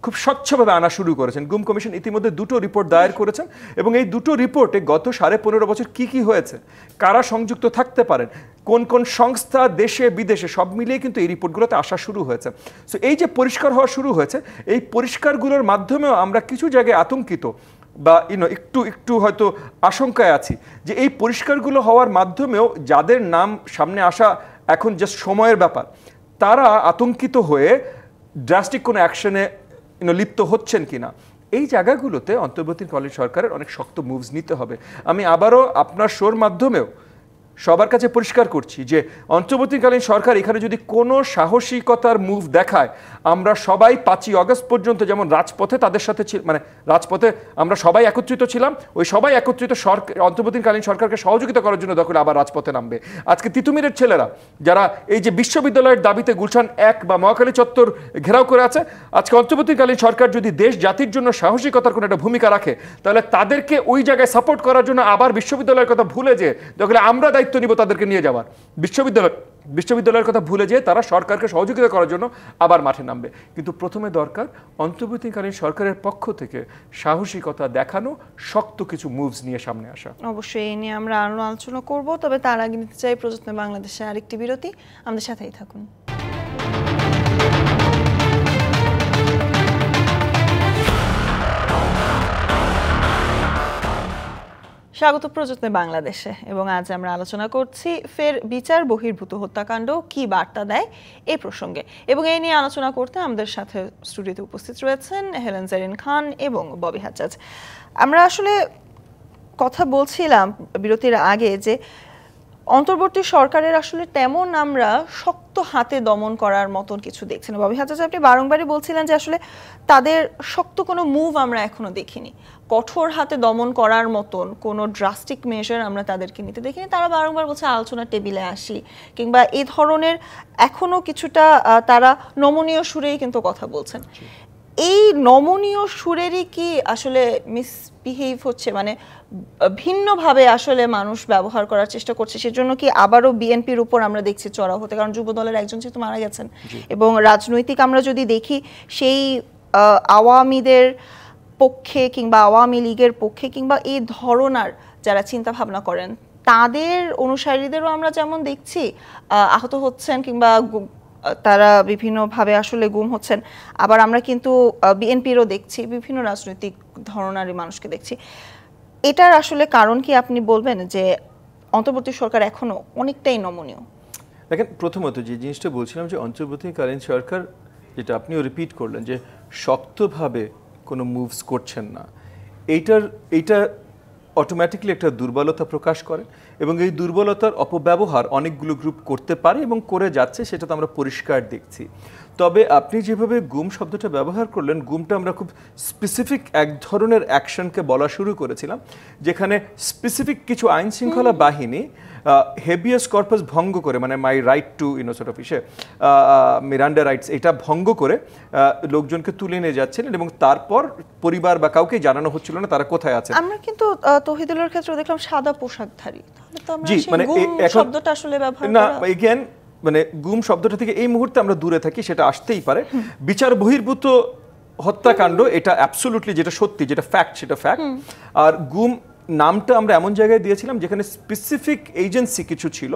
খুব স্বচ্ছভাবে আনা শুরু করেছেন। গুম কমিশন ইতিমধ্যে 2টো রিপোর্ট দায়ের করেছেন এবং এই 2টো রিপোর্টে গত 15.5 বছর কি কি হয়েছে, কারা সংযুক্ত থাকতে পারেন, কোন কোন সংস্থা দেশে বিদেশে, সব মিলিয়ে কিন্তু এই রিপোর্টগুলোতে আসা শুরু হয়েছে। সো এই যে পরিষ্কার হওয়া শুরু হয়েছে, এই পরিষ্কারগুলোর মাধ্যমেও আমরা কিছু জায়গায় আতঙ্কিত বা একটু হয়তো আশঙ্কায় আছি যে এই পরিষ্কারগুলো হওয়ার মাধ্যমেও যাদের নাম সামনে আসা এখন জাস্ট সময়ের ব্যাপার, তারা আতঙ্কিত হয়ে ড্রাস্টিক কোনো অ্যাকশনে লিপ্ত হচ্ছেন কিনা। এই জায়গাগুলোতে অন্তর্বর্তীকালীন সরকারের অনেক শক্ত মুভস নিতে হবে। আমি আবারও আপনার শোর মাধ্যমেও সবার কাছে পরিষ্কার করছি যে অন্তর্বর্তীকালীন সরকার এখানে যদি কোনো সাহসিকতার মুভ দেখায়, আমরা সবাই 5ই আগস্ট পর্যন্ত যেমন রাজপথে তাদের সাথে মানে রাজপথে আমরা সবাই একত্রিত ছিলাম, ওই সবাই একত্রিত অন্তর্বর্তীকালীন সরকারকে সহযোগিতা করার জন্য দরকার আবার রাজপথে নামবে। আজকে তিতুমিরের ছেলেরা যারা এই যে বিশ্ববিদ্যালয়ের দাবিতে গুলশান 1 বা মহাখালী চত্বর ঘেরাও করে আছে, আজকে অন্তর্বর্তীকালীন সরকার যদি দেশ জাতির জন্য সাহসিকতার কোনো একটা ভূমিকা রাখে তাহলে তাদেরকে ওই জায়গায় সাপোর্ট করার জন্য আবার বিশ্ববিদ্যালয়ের কথা ভুলে যে দেখলে আমরা দায়িত্ব নিব তাদেরকে নিয়ে যাওয়ার, বিশ্ববিদ্যালয়ের কথা ভুলে যেয়ে তারা সরকারকে সহযোগিতা করার জন্য আবার মাঠে নামবে। কিন্তু প্রথমে দরকার অন্তর্বর্তীকালীন সরকারের পক্ষ থেকে সাহসিকতা দেখানো, শক্ত কিছু মুভস নিয়ে সামনে আসা। অবশ্যই এই নিয়ে আমরা আরো আলোচনা করব, তবে তার আগে নিতে চাই প্রযত্নে বাংলাদেশে আরেকটি বিরতি। আমাদের সাথেই থাকুন। স্বাগত প্রযত্নে বাংলাদেশে, এবং আজ আমরা আলোচনা করছি ফের বিচার বহির্ভূত হত্যাকাণ্ড কি বার্তা দেয় এই প্রসঙ্গে। এবং এই নিয়ে আলোচনা করতে আমাদের সাথে স্টুডিওতে উপস্থিত রয়েছেন হেলেন জেরিন খান এবং ববি হাজ্জাজ। আমরা আসলে কথা বলছিলাম বিরতির আগে যে অন্তর্বর্তী সরকারের আসলে তেমন আমরা শক্ত হাতে দমন করার মতন কিছু দেখছি না। ববি হাজ্জাজ, আপনি বারংবারই বলছিলেন যে আসলে তাদের শক্ত কোনো মুভ আমরা এখনো দেখিনি, কঠোর হাতে দমন করার মতন কোনো ড্রাস্টিক মেজার আমরা তাদেরকে নিতে দেখিনি। তারা বারংবার বলছে আলোচনার টেবিলে আসি, কিংবা এই ধরনের এখনো কিছুটা তারা নমনীয় সুরেই কিন্তু কথা বলছেন। এই নমনীয় সুরেরই কি আসলে মিসবিহেভ হচ্ছে, মানে ভিন্নভাবে আসলে মানুষ ব্যবহার করার চেষ্টা করছে? সেজন্য কি আবারও বিএনপির উপর আমরা দেখছি চড়াও হতে? কারণ যুব দলের একজন যেহেতু মারা গেছেন, এবং রাজনৈতিক আমরা যদি দেখি সেই আওয়ামীদের পক্ষে কিংবা আওয়ামী লীগের পক্ষে কিংবা এই ধরনের যারা চিন্তা ভাবনা করেন তাদের অনুসারীদেরও আমরা যেমন দেখছি আহত হচ্ছেন কিংবা তারা বিভিন্নভাবে আসলে গুম হচ্ছেন, আবার আমরা কিন্তু বিএনপিরও দেখছি, বিভিন্ন রাজনৈতিক ধরনেরই মানুষকে দেখছি। এটার আসলে কারণ কি আপনি বলবেন যে অন্তর্বর্তী সরকার এখনো অনেকটাই নমনীয়? দেখেন, প্রথমত যে জিনিসটা বলছিলাম যে অন্তর্বর্তীকালীন সরকার, যেটা আপনিও রিপিট করলেন যে শক্তভাবে কোনো মুভস করছেন না, এইটা অটোমেটিকলি একটা দুর্বলতা প্রকাশ করে এবং এই দুর্বলতার অপব্যবহার অনেকগুলো গ্রুপ করতে পারে এবং করে যাচ্ছে, সেটা তো আমরা পরিষ্কার দেখছি। তবে আপনি যেভাবে গুম শব্দটা ব্যবহার করলেন, গুমটা আমরা খুব স্পেসিফিক এক ধরনের অ্যাকশনকে বলা শুরু করেছিলাম, যেখানে স্পেসিফিক কিছু আইন শৃঙ্খলা বাহিনী হেবিয়াস কর্পাস ভঙ্গ করে, মানে my right two sort of Miranda rights, এটা ভঙ্গ করে লোকজনকে তুলে নিয়ে যাচ্ছিলেন এবং তারপর পরিবার বা কাউকে জানানো হচ্ছিল না তারা কোথায় আছে। আমরা কিন্তু তৌহিদুলের ক্ষেত্রে দেখলাম সাদা পোশাকধারী, জি, মানে শব্দটা আসলে ব্যবহার না, এগেইন মানে গুম শব্দটা থেকে এই মুহূর্তে আমরা দূরে থাকি, সেটা আসতেই পারে। বিচার বহির্ভূত হত্যাকাণ্ড এটা অ্যাবসলিউটলি যেটা সত্যি, যেটা ফ্যাক্ট, সেটা ফ্যাক্ট। আর গুম নামটা আমরা এমন জায়গায় দিয়েছিলাম যেখানে স্পেসিফিক এজেন্সি কিছু ছিল,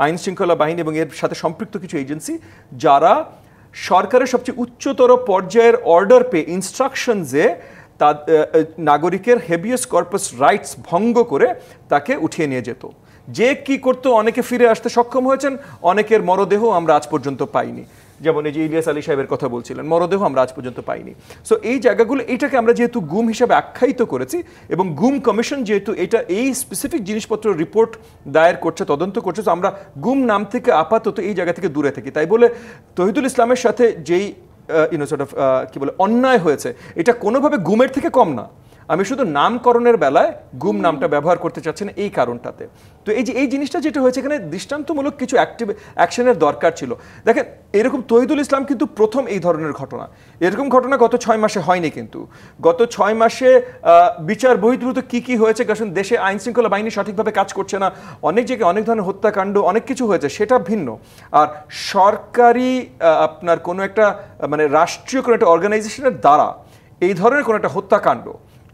আইন শৃঙ্খলা বাহিনী এবং এর সাথে সম্পৃক্ত কিছু এজেন্সি, যারা সরকারের সবচেয়ে উচ্চতর পর্যায়ের অর্ডার পেয়ে ইনস্ট্রাকশনসে তা নাগরিকের হেভিয়াস কর্পাস রাইটস ভঙ্গ করে তাকে উঠিয়ে নিয়ে যেত। যে কি করতো, অনেকে ফিরে আসতে সক্ষম হয়েছেন, অনেকের মরদেহ আমরা আজ পর্যন্ত পাইনি। যেমন এই যে ইলিয়াস আলী সাহেবের কথা বলছিলেন, মরদেহ আমরা আজ পর্যন্ত পাইনি। সো এই জায়গাগুলো, এটাকে আমরা যেহেতু গুম হিসাবে আখ্যায়িত করেছি এবং গুম কমিশন যেহেতু এটা এই স্পেসিফিক জিনিসপত্র রিপোর্ট দায়ের করছে, তদন্ত করছে, তো আমরা গুম নাম থেকে আপাতত এই জায়গা থেকে দূরে থাকি। তাই বলে তৌহিদুল ইসলামের সাথে যেই কি বলে অন্যায় হয়েছে, এটা কোনোভাবে গুমের থেকে কম না। আমি শুধু নামকরণের বেলায় গুম নামটা ব্যবহার করতে চাচ্ছি না এই কারণটাতে। তো এই যে এই জিনিসটা যেটা হয়েছে, এখানে দৃষ্টান্তমূলক কিছু অ্যাকশনের দরকার ছিল। দেখেন, এরকম তৌহিদুল ইসলাম কিন্তু প্রথম এই ধরনের ঘটনা। এরকম ঘটনা গত 6 মাসে হয়নি, কিন্তু গত 6 মাসে বিচার বহির্ভূত কি হয়েছে, কারণ দেশে আইন শৃঙ্খলা বাহিনী সঠিকভাবে কাজ করছে না, অনেক জায়গায় অনেক ধরনের হত্যাকাণ্ড, অনেক কিছু হয়েছে, সেটা ভিন্ন। আর সরকারি আপনার কোনো একটা মানে রাষ্ট্রীয় কোনো একটা অর্গানাইজেশনের দ্বারা এই ধরনের কোনো একটা হত্যাকাণ্ড,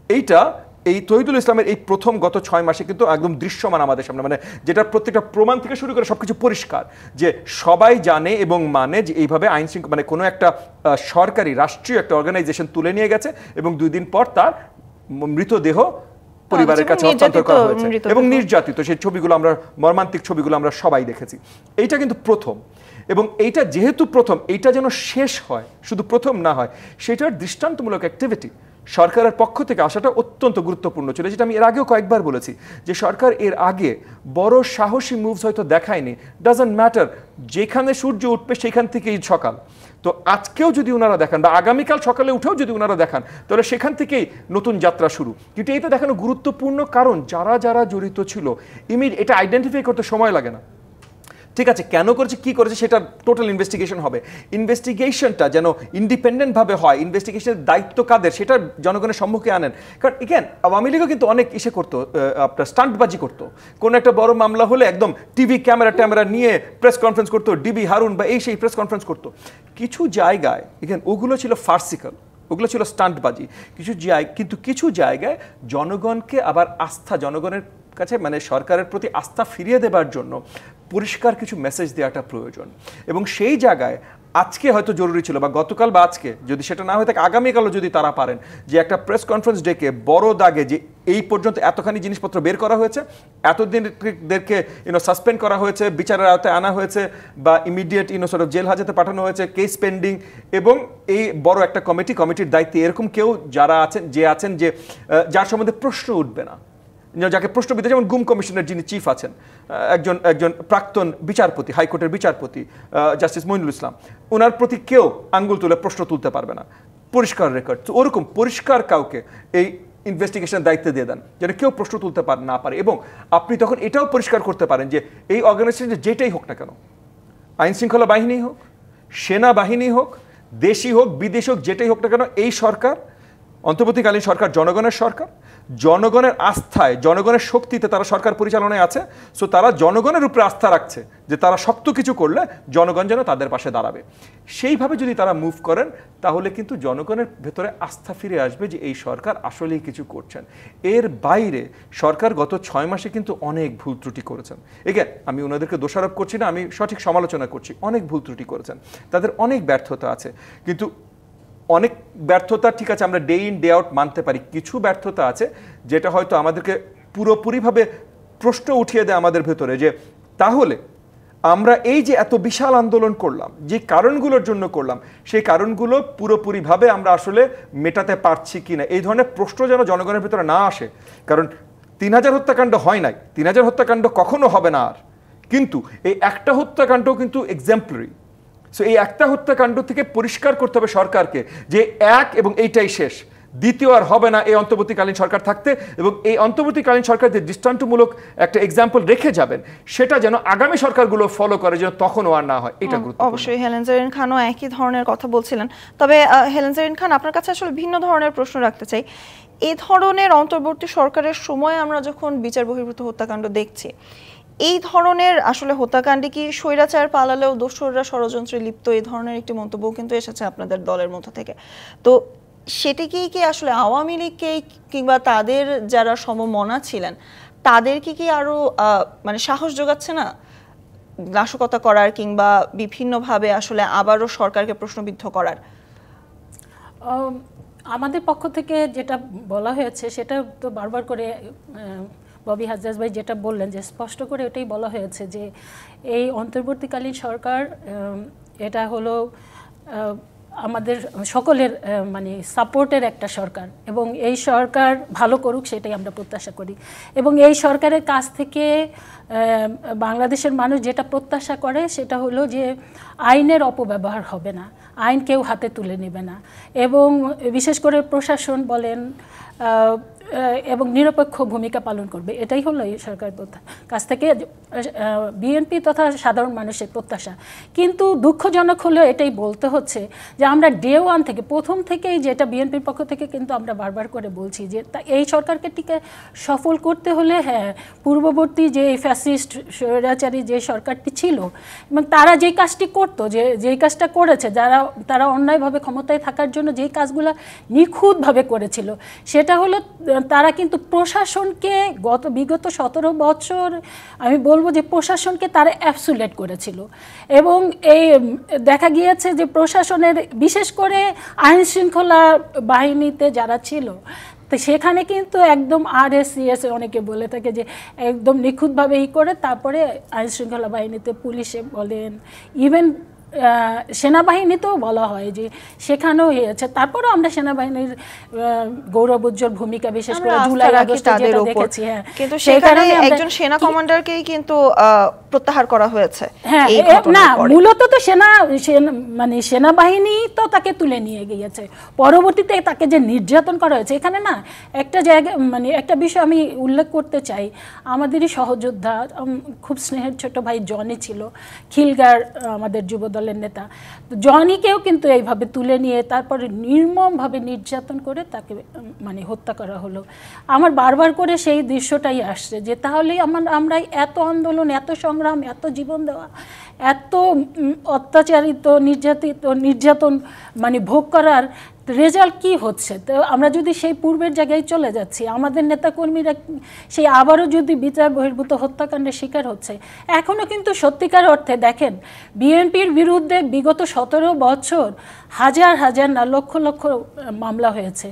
এইটা এই তৌহিদুল ইসলামের এই প্রথম গত 6 মাসে কিন্তু একদম দৃশ্যমান আমাদের সামনে, মানে যেটা প্রত্যেকটা প্রমাণ থেকে শুরু করে সবকিছু পরিষ্কার, যে সবাই জানে এবং মানে যে এইভাবে আইন শৃঙ্খলা মানে কোনো একটা সরকারি রাষ্ট্রীয় একটা অর্গানাইজেশন তুলে নিয়ে গেছে এবং 2 দিন পর তার মৃতদেহ পরিবারের কাছে হস্তান্তর করা হয়েছে এবং নির্যাতিত সেই ছবিগুলো আমরা, মর্মান্তিক ছবিগুলো আমরা সবাই দেখেছি। এইটা কিন্তু প্রথম, এবং এইটা যেহেতু প্রথম, এইটা যেন শেষ হয়, শুধু প্রথম না হয়, সেটার দৃষ্টান্তমূলক অ্যাক্টিভিটি সরকারের পক্ষ থেকে আসাটা অত্যন্ত গুরুত্বপূর্ণ ছিল। যেটা আমি এর আগেও কয়েকবার বলেছি যে সরকার এর আগে বড় সাহসী মুভস হয়তো দেখায়নি, ডাজন্ট ম্যাটার, যেখানে সূর্য উঠবে সেখান থেকেই সকাল। তো আজকেও যদি ওনারা দেখান বা আগামীকাল সকালে উঠেও যদি ওনারা দেখান, তাহলে সেখান থেকেই নতুন যাত্রা শুরু। কিন্তু এটা দেখানো গুরুত্বপূর্ণ, কারণ যারা যারা জড়িত ছিল এটা আইডেন্টিফাই করতে সময় লাগে না। ঠিক আছে, কেন করেছে, কি করেছে, সেটা টোটাল ইনভেস্টিগেশন হবে। ইনভেস্টিগেশনটা যেন ইন্ডিপেন্ডেন্টভাবে হয়, ইনভেস্টিগেশনের দায়িত্ব কাদের সেটা জনগণের সম্মুখে আনেন। কারণ এগেন আওয়ামী লীগও কিন্তু অনেক করতো, আপনার স্টান্টবাজি করতো। কোনো একটা বড় মামলা হলে একদম টিভি ক্যামেরা নিয়ে প্রেস কনফারেন্স করতো, ডিবি হারুন বা এই সেই প্রেস কনফারেন্স করতো। কিছু জায়গায় এগেন ওগুলো ছিল ফার্সিক্যাল, ওগুলো ছিল স্টান্টবাজি। কিন্তু কিছু জায়গায় জনগণকে আবার আস্থা, জনগণের কাছে মানে সরকারের প্রতি আস্থা ফিরিয়ে দেবার জন্য পরিষ্কার কিছু মেসেজ দেওয়াটা প্রয়োজন। এবং সেই জায়গায় আজকে হয়তো জরুরি ছিল, বা গতকাল বা আজকে, যদি সেটা না হয়ে থাকে আগামীকালও যদি তারা পারেন যে একটা প্রেস কনফারেন্স ডেকে বড় দাগে যে এই পর্যন্ত এতখানি জিনিসপত্র বের করা হয়েছে, এতদিনদেরকে সাসপেন্ড করা হয়েছে, বিচারের আওতায় আনা হয়েছে, বা ইমিডিয়েট জেল হাজতে পাঠানো হয়েছে, কেস পেন্ডিং, এবং এই বড় একটা কমিটির দায়িত্বে এরকম কেউ যারা আছেন যে যার সম্বন্ধে প্রশ্ন উঠবে না, যাকে প্রশ্নবিদ্ধ, যেমন গুম কমিশনের যিনি চিফ আছেন, একজন প্রাক্তন বিচারপতি, হাইকোর্টের বিচারপতি জাস্টিস মইনুল ইসলাম, ওনার প্রতি কেউ আঙ্গুল তুলে প্রশ্ন তুলতে পারবে না, পরিষ্কার রেকর্ড। তো ওরকম পরিষ্কার কাউকে এই ইনভেস্টিগেশনের দায়িত্ব দিয়ে দেন যেন কেউ প্রশ্ন তুলতে না পারে। এবং আপনি তখন এটাও পরিষ্কার করতে পারেন যে এই অর্গানাইজেশন যেটাই হোক না কেন, আইন শৃঙ্খলা বাহিনী হোক, সেনাবাহিনী হোক, দেশি হোক, বিদেশি হোক, যেটাই হোক না কেন, এই সরকার, অন্তর্বর্তীকালীন সরকার জনগণের সরকার, জনগণের আস্থায়, জনগণের শক্তিতে তারা সরকার পরিচালনায় আছে। সো তারা জনগণের উপরে আস্থা রাখছে যে তারা শক্ত কিছু করলে জনগণ যেন তাদের পাশে দাঁড়াবে। সেইভাবে যদি তারা মুভ করেন, তাহলে কিন্তু জনগণের ভেতরে আস্থা ফিরে আসবে যে এই সরকার আসলেই কিছু করছেন। এর বাইরে সরকার গত 6 মাসে কিন্তু অনেক ভুল ত্রুটি করেছেন। এগেন আমি ওনাদেরকে দোষারোপ করছি না, আমি সঠিক সমালোচনা করছি। অনেক ভুল ত্রুটি করেছেন, তাদের অনেক ব্যর্থতা আছে। কিন্তু অনেক ব্যর্থতা ঠিক আছে, আমরা ডে ইন ডে আউট মানতে পারি। কিছু ব্যর্থতা আছে যেটা হয়তো আমাদেরকে পুরোপুরিভাবে প্রশ্ন উঠিয়ে দেয় আমাদের ভেতরে, যে তাহলে আমরা এই যে এত বিশাল আন্দোলন করলাম, যে কারণগুলোর জন্য করলাম, সেই কারণগুলো পুরোপুরিভাবে আমরা আসলে মেটাতে পারছি কিনা, এই ধরনের প্রশ্ন যেন জনগণের ভেতরে না আসে। কারণ 3000 হত্যাকাণ্ড হয় নাই, 3000 হত্যাকাণ্ড কখনো হবে না আর, কিন্তু এই একটা হত্যাকাণ্ডও কিন্তু এক্সাম্পলারি। সো এই একটা হত্যাকাণ্ড থেকে পরিষ্কার করতে হবে সরকারকে যে এক এবং এইটাই শেষ, দ্বিতীয় আর হবে না এই অন্তর্বর্তীকালীন সরকার থাকতে। এবং এই অন্তর্বর্তীকালীন সরকার যে দৃষ্টান্তমূলক একটা এক্সাম্পল রেখে যাবেন, সেটা যেন আগামী সরকারগুলো ফলো করে, যেন তখনও আর না হয়, এটা গুরুত্বপূর্ণ। অবশ্যই হেলেন জারিন খানও একই ধরনের কথা বলছিলেন। তবে হেলেন জারিন খান, আপনার কাছে আসলে ভিন্ন ধরনের প্রশ্ন রাখতে চাই। এই ধরনের অন্তর্বর্তী সরকারের সময় আমরা যখন বিচার বহির্ভূত হত্যাকাণ্ড দেখছি, এই ধরনের আসলে হত্যাকাণ্ডে কি স্বৈরাচার পালালেও দোসররা ষড়যন্ত্রে লিপ্ত, এই ধরনের একটি মন্তব্য কিন্তু এসেছে আপনাদের দলের মধ্য থেকে। তো সেটিকেই কি আসলে আওয়ামী লীগকে কিংবা তাদের যারা সমমনা ছিলেন তাদেরকে কি আরো মানে সাহস যোগাচ্ছে না? নাশকতা করার কিংবা বিভিন্নভাবে আসলে আবারও সরকারকে প্রশ্নবিদ্ধ করার? আমাদের পক্ষ থেকে যেটা বলা হয়েছে সেটা তো বারবার করে ববি হাজ্জাজ ভাই যেটা বললেন যে স্পষ্ট করে এটাই বলা হয়েছে যে এই অন্তর্বর্তীকালীন সরকার এটা হলো আমাদের সকলের মানে সাপোর্টের একটা সরকার এবং এই সরকার ভালো করুক সেটাই আমরা প্রত্যাশা করি এবং এই সরকারের কাছ থেকে বাংলাদেশের মানুষ যেটা প্রত্যাশা করে সেটা হলো যে আইনের অপব্যবহার হবে না, আইন কেউ হাতে তুলে নেবে না এবং বিশেষ করে প্রশাসন বলেন এবং নিরপেক্ষ ভূমিকা পালন করবে, এটাই হলো এই সরকার কাছ থেকে বিএনপি তথা সাধারণ মানুষের প্রত্যাশা। কিন্তু দুঃখজনক হলেও এটাই বলতে হচ্ছে যে আমরা ডে ওয়ান থেকে প্রথম থেকেই যেটা বিএনপির পক্ষ থেকে কিন্তু আমরা বারবার করে বলছি যে এই সরকারকে টিকে সফল করতে হলে হ্যাঁ পূর্ববর্তী যে ফ্যাসিস্ট স্বৈরাচারী যে সরকারটি ছিল এবং তারা যেই কাজটি করতো যেই কাজটা করেছে তারা অন্যায়ভাবে ক্ষমতায় থাকার জন্য যেই কাজগুলো নিখুঁতভাবে করেছিল সেটা হলো তারা কিন্তু প্রশাসনকে বিগত 17 বছর আমি বলবো যে প্রশাসনকে তারা অ্যাবসুলেট করেছিল এবং এই দেখা গিয়েছে যে প্রশাসনের বিশেষ করে আইন শৃঙ্খলা বাহিনীতে যারা ছিল তো সেখানে কিন্তু একদম RSCS অনেকে বলে থাকে যে একদম নিখুঁতভাবে করে তারপরে আইন শৃঙ্খলা বাহিনীতে পুলিশে বলেন ইভেন সেনাবাহিনীতেও বলা হয় যে সেখানেও হয়েছে। তারপরেও আমরা সেনাবাহিনীর গৌরবোজ্জ্বল ভূমিকা বিশেষ করে জুলাই আগস্টে যেটা দেখেছি হ্যাঁ কিন্তু সেখানে একজন সেনা কমান্ডারকেই কিন্তু প্রত্যাহার করা হয়েছে। হ্যাঁ না মূলত তো মানে সেনাবাহিনী তো তাকে তুলে নিয়ে গিয়েছে, পরবর্তীতে তাকে যে নির্যাতন করা হয়েছে এখানে না একটা জায়গা মানে একটা বিষয় আমি উল্লেখ করতে চাই, আমাদেরই সহযোদ্ধা খুব স্নেহের ছোট ভাই জনি ছিল খিলগাঁর আমাদের যুবদল নেতা, জনিকেও কিন্তু এইভাবে তুলে নিয়ে তারপরে নির্মমভাবে নির্যাতন করে তাকে মানে হত্যা করা হলো। আমার বারবার করে সেই দৃশ্যটাই আসছে যে তাহলে আমরা এত আন্দোলন এত সংগ্রাম এত জীবন দেওয়া এত অত্যাচারিত নির্যাতন মানে ভোগ করার রেজাল্ট কি হচ্ছে? তো আমরা যদি সেই পূর্বের জায়গায় চলে যাচ্ছি আমাদের নেতাকর্মীরা সেই আবারও যদি বিচার বহির্ভূত হত্যাকাণ্ডের শিকার হচ্ছে, এখনও কিন্তু সত্যিকার অর্থে দেখেন বিএনপির বিরুদ্ধে বিগত 17 বছর হাজার হাজার না লক্ষ লক্ষ মামলা হয়েছে,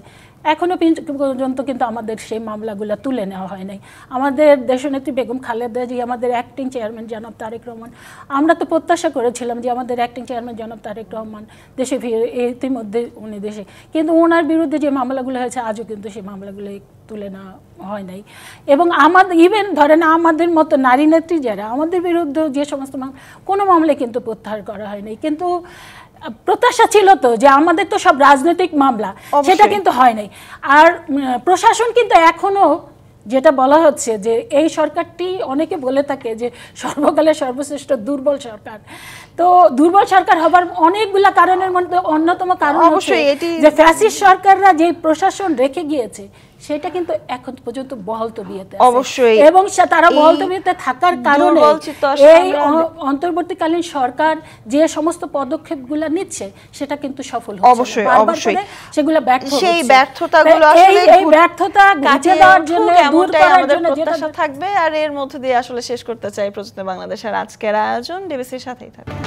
এখনও পর্যন্ত কিন্তু আমাদের সেই মামলাগুলো তুলে নেওয়া হয় নাই। আমাদের দেশনেত্রী বেগম খালেদা জি আমাদের অ্যাক্টিং চেয়ারম্যান জনাব তারেক রহমান, আমরা তো প্রত্যাশা করেছিলাম যে আমাদের অ্যাক্টিং চেয়ারম্যান জনাব তারেক রহমান দেশে ফিরে ইতিমধ্যে উনি দেশে, কিন্তু ওনার বিরুদ্ধে যে মামলাগুলো হয়েছে আজও কিন্তু সেই মামলাগুলো তুলে নেওয়া হয় নাই এবং আমাদের ইভেন ধরেন আমাদের মতো নারী নেত্রী যারা আমাদের বিরুদ্ধে যে সমস্ত কোনো মামলা কিন্তু প্রত্যাহার করা হয় নাই। কিন্তু প্রত্যাশা ছিল তো যে আমাদের তো সব রাজনৈতিক মামলা, সেটা কিন্তু হয় নাই। আর প্রশাসন কিন্তু এখনো যেটা বলা হচ্ছে যে এই সরকারটি অনেকে বলে থাকে যে সর্বকালের সর্বশ্রেষ্ঠ দুর্বল সরকার, তো দুর্বল সরকার হবার অনেকগুলা কারণের মধ্যে অন্যতম কারণ অবশ্যই যে ফ্যাসিস্ট সরকাররা যে প্রশাসন রেখে গিয়েছে সেটা কিন্তু এখন পর্যন্ত বহাল তবিয়তে আছে অবশ্যই এবং তারা বহাল তবিয়তে থাকার কারণে এই অন্তর্বর্তীকালীন সরকার যে সমস্ত পদক্ষেপগুলো নিচ্ছে সেটা কিন্তু সফল হচ্ছে অবশ্যই অবশ্যই সেগুলো ব্যর্থ হচ্ছে। সেই ব্যর্থতাগুলো আসলে এই ব্যর্থতা কাটিয়ে দেওয়ার জন্য দূর করার জন্য প্রত্যাশা থাকবে। আর এর মধ্যে দিয়ে আসলে শেষ করতে চাই প্রযুক্তি বাংলাদেশের আজকের আয়োজন। ডিবিসির সাথেই থাকবে।